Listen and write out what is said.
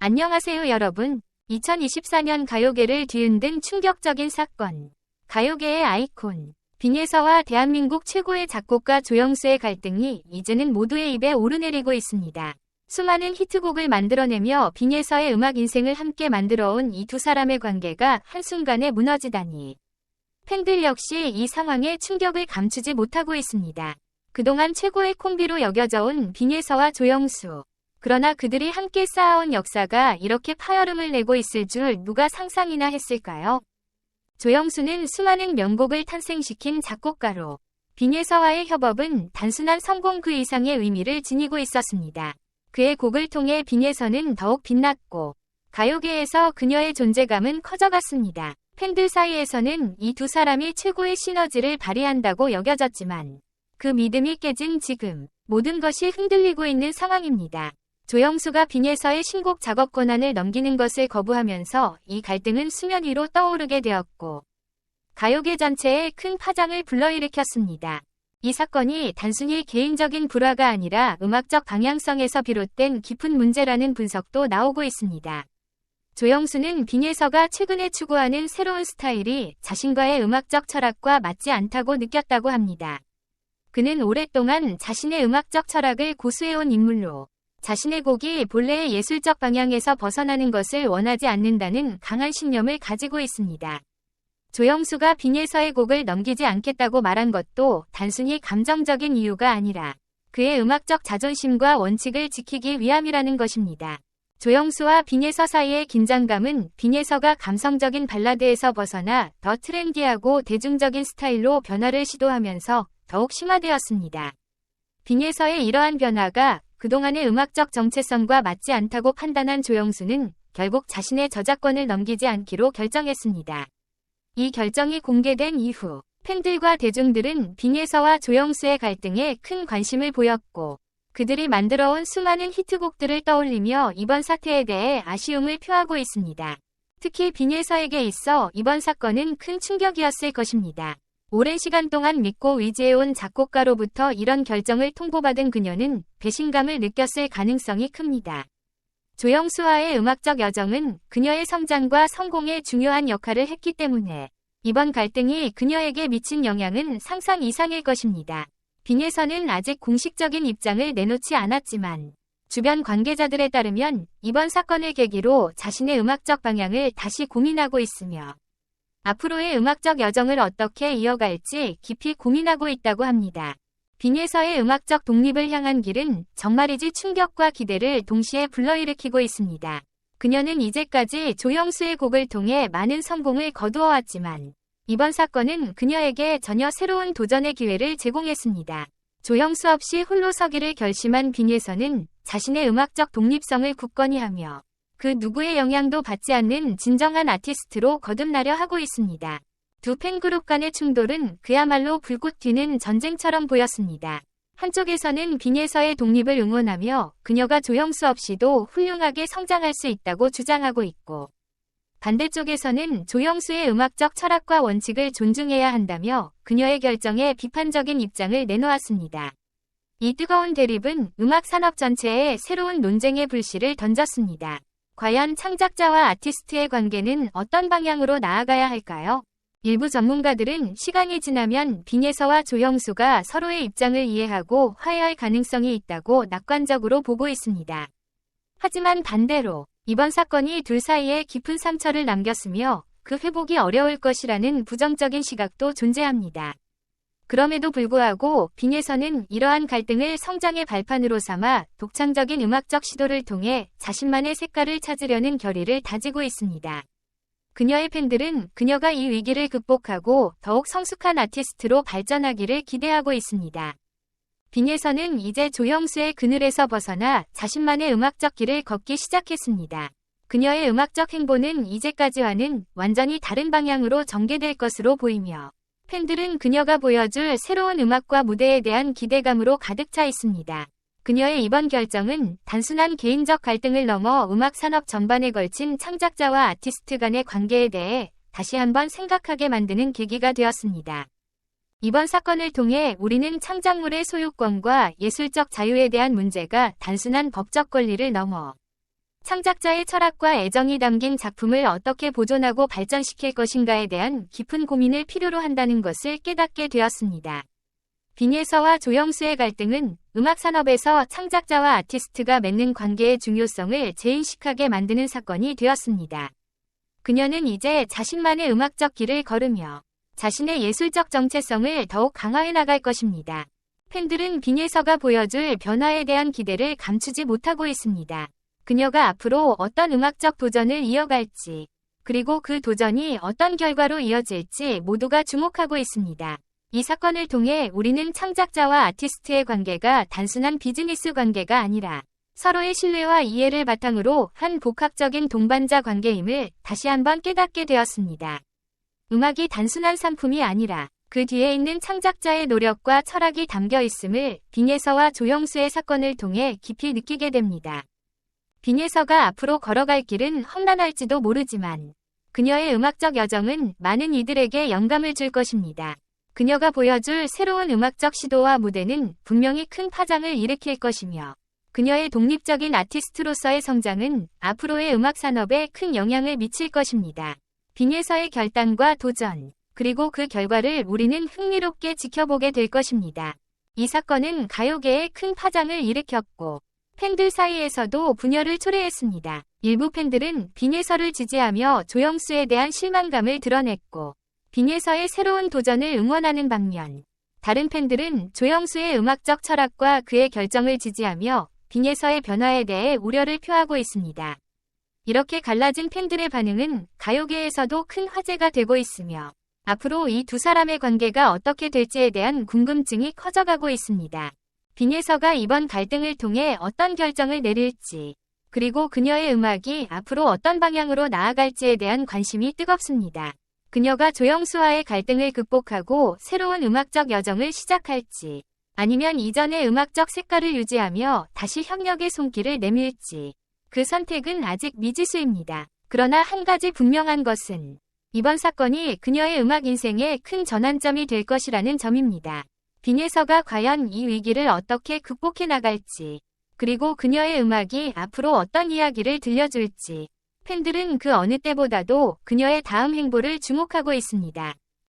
안녕하세요 여러분. 2024년 가요계를 뒤흔든 충격적인 사건. 가요계의 아이콘 빈예서와 대한민국 최고의 작곡가 조영수의 갈등이 이제는 모두의 입에 오르내리고 있습니다. 수많은 히트곡을 만들어내며 빈예서의 음악 인생을 함께 만들어온 이 두 사람의 관계가 한순간에 무너지다니. 팬들 역시 이 상황에 충격을 감추지 못하고 있습니다. 그동안 최고의 콤비로 여겨져 온 빈예서와 조영수. 그러나 그들이 함께 쌓아온 역사가 이렇게 파열음을 내고 있을 줄 누가 상상이나 했을까요? 조영수는 수많은 명곡을 탄생시킨 작곡가로 빈예서와의 협업은 단순한 성공 그 이상의 의미를 지니고 있었습니다. 그의 곡을 통해 빈예서는 더욱 빛났고 가요계에서 그녀의 존재감은 커져갔습니다. 팬들 사이에서는 이 두 사람이 최고의 시너지를 발휘한다고 여겨졌지만 그 믿음이 깨진 지금 모든 것이 흔들리고 있는 상황입니다. 조영수가 빈예서의 신곡 작업 권한을 넘기는 것을 거부하면서 이 갈등은 수면 위로 떠오르게 되었고 가요계 전체에 큰 파장을 불러일으켰습니다. 이 사건이 단순히 개인적인 불화가 아니라 음악적 방향성에서 비롯된 깊은 문제라는 분석도 나오고 있습니다. 조영수는 빈예서가 최근에 추구하는 새로운 스타일이 자신과의 음악적 철학과 맞지 않다고 느꼈다고 합니다. 그는 오랫동안 자신의 음악적 철학을 고수해온 인물로 자신의 곡이 본래의 예술적 방향에서 벗어나는 것을 원하지 않는다는 강한 신념을 가지고 있습니다. 조영수가 빈예서의 곡을 넘기지 않겠다고 말한 것도 단순히 감정적인 이유가 아니라 그의 음악적 자존심과 원칙을 지키기 위함이라는 것입니다. 조영수와 빈예서 사이의 긴장감은 빈예서가 감성적인 발라드에서 벗어나 더 트렌디하고 대중적인 스타일로 변화를 시도하면서 더욱 심화되었습니다. 빈예서의 이러한 변화가 그동안의 음악적 정체성과 맞지 않다고 판단한 조영수는 결국 자신의 저작권을 넘기지 않기로 결정했습니다. 이 결정이 공개된 이후 팬들과 대중들은 빈예서와 조영수의 갈등에 큰 관심을 보였고 그들이 만들어온 수많은 히트곡들을 떠올리며 이번 사태에 대해 아쉬움을 표하고 있습니다. 특히 빈예서에게 있어 이번 사건은 큰 충격이었을 것입니다. 오랜 시간 동안 믿고 의지해온 작곡가로부터 이런 결정을 통보받은 그녀는 배신감을 느꼈을 가능성이 큽니다. 조영수와의 음악적 여정은 그녀의 성장과 성공에 중요한 역할을 했기 때문에 이번 갈등이 그녀에게 미친 영향은 상상 이상일 것입니다. 빈예서는 아직 공식적인 입장을 내놓지 않았지만 주변 관계자들에 따르면 이번 사건을 계기로 자신의 음악적 방향을 다시 고민하고 있으며 앞으로의 음악적 여정을 어떻게 이어갈지 깊이 고민하고 있다고 합니다. 빈예서의 음악적 독립을 향한 길은 정말이지 충격과 기대를 동시에 불러일으키고 있습니다. 그녀는 이제까지 조영수의 곡을 통해 많은 성공을 거두어왔지만 이번 사건은 그녀에게 전혀 새로운 도전의 기회를 제공했습니다. 조영수 없이 홀로 서기를 결심한 빈예서는 자신의 음악적 독립성을 굳건히 하며 그 누구의 영향도 받지 않는 진정한 아티스트로 거듭나려 하고 있습니다. 두 팬그룹 간의 충돌은 그야말로 불꽃 튀는 전쟁처럼 보였습니다. 한쪽에서는 빈예서의 독립을 응원하며 그녀가 조영수 없이도 훌륭하게 성장할 수 있다고 주장하고 있고 반대쪽에서는 조영수의 음악적 철학과 원칙을 존중해야 한다며 그녀의 결정에 비판적인 입장을 내놓았습니다. 이 뜨거운 대립은 음악 산업 전체에 새로운 논쟁의 불씨를 던졌습니다. 과연 창작자와 아티스트의 관계는 어떤 방향으로 나아가야 할까요? 일부 전문가들은 시간이 지나면 빈예서와 조영수가 서로의 입장을 이해하고 화해할 가능성이 있다고 낙관적으로 보고 있습니다. 하지만 반대로 이번 사건이 둘 사이에 깊은 상처를 남겼으며 그 회복이 어려울 것이라는 부정적인 시각도 존재합니다. 그럼에도 불구하고 빈예서는 이러한 갈등을 성장의 발판으로 삼아 독창적인 음악적 시도를 통해 자신만의 색깔을 찾으려는 결의를 다지고 있습니다. 그녀의 팬들은 그녀가 이 위기를 극복하고 더욱 성숙한 아티스트로 발전하기를 기대하고 있습니다. 빈예서는 이제 조영수의 그늘에서 벗어나 자신만의 음악적 길을 걷기 시작했습니다. 그녀의 음악적 행보는 이제까지와는 완전히 다른 방향으로 전개될 것으로 보이며 팬들은 그녀가 보여줄 새로운 음악과 무대에 대한 기대감으로 가득 차 있습니다. 그녀의 이번 결정은 단순한 개인적 갈등을 넘어 음악 산업 전반에 걸친 창작자와 아티스트 간의 관계에 대해 다시 한번 생각하게 만드는 계기가 되었습니다. 이번 사건을 통해 우리는 창작물의 소유권과 예술적 자유에 대한 문제가 단순한 법적 권리를 넘어 창작자의 철학과 애정이 담긴 작품을 어떻게 보존하고 발전시킬 것인가에 대한 깊은 고민을 필요로 한다는 것을 깨닫게 되었습니다. 빈예서와 조영수의 갈등은 음악 산업에서 창작자와 아티스트가 맺는 관계의 중요성을 재인식하게 만드는 사건이 되었습니다. 그녀는 이제 자신만의 음악적 길을 걸으며 자신의 예술적 정체성을 더욱 강화해 나갈 것입니다. 팬들은 빈예서가 보여줄 변화에 대한 기대를 감추지 못하고 있습니다. 그녀가 앞으로 어떤 음악적 도전을 이어갈지, 그리고 그 도전이 어떤 결과로 이어질지 모두가 주목하고 있습니다. 이 사건을 통해 우리는 창작자와 아티스트의 관계가 단순한 비즈니스 관계가 아니라 서로의 신뢰와 이해를 바탕으로 한 복합적인 동반자 관계임을 다시 한번 깨닫게 되었습니다. 음악이 단순한 상품이 아니라 그 뒤에 있는 창작자의 노력과 철학이 담겨 있음을 빈예서와 조영수의 사건을 통해 깊이 느끼게 됩니다. 빈예서가 앞으로 걸어갈 길은 험난할지도 모르지만 그녀의 음악적 여정은 많은 이들에게 영감을 줄 것입니다. 그녀가 보여줄 새로운 음악적 시도와 무대는 분명히 큰 파장을 일으킬 것이며 그녀의 독립적인 아티스트로서의 성장은 앞으로의 음악 산업에 큰 영향을 미칠 것입니다. 빈예서의 결단과 도전, 그리고 그 결과를 우리는 흥미롭게 지켜보게 될 것입니다. 이 사건은 가요계에 큰 파장을 일으켰고 팬들 사이에서도 분열을 초래했습니다. 일부 팬들은 빈예서를 지지하며 조영수에 대한 실망감을 드러냈고 빈예서의 새로운 도전을 응원하는 반면 다른 팬들은 조영수의 음악적 철학과 그의 결정을 지지하며 빈예서의 변화에 대해 우려를 표하고 있습니다. 이렇게 갈라진 팬들의 반응은 가요계에서도 큰 화제가 되고 있으며 앞으로 이 두 사람의 관계가 어떻게 될지에 대한 궁금증이 커져가고 있습니다. 빈예서가 이번 갈등을 통해 어떤 결정을 내릴지, 그리고 그녀의 음악이 앞으로 어떤 방향으로 나아갈지에 대한 관심이 뜨겁습니다. 그녀가 조영수와의 갈등을 극복하고 새로운 음악적 여정을 시작할지, 아니면 이전의 음악적 색깔을 유지하며 다시 협력의 손길을 내밀지, 그 선택은 아직 미지수입니다. 그러나 한 가지 분명한 것은 이번 사건이 그녀의 음악 인생의 큰 전환점이 될 것이라는 점입니다. 빈예서가 과연 이 위기를 어떻게 극복해 나갈지, 그리고 그녀의 음악이 앞으로 어떤 이야기를 들려줄지, 팬들은 그 어느 때보다도 그녀의 다음 행보를 주목하고 있습니다.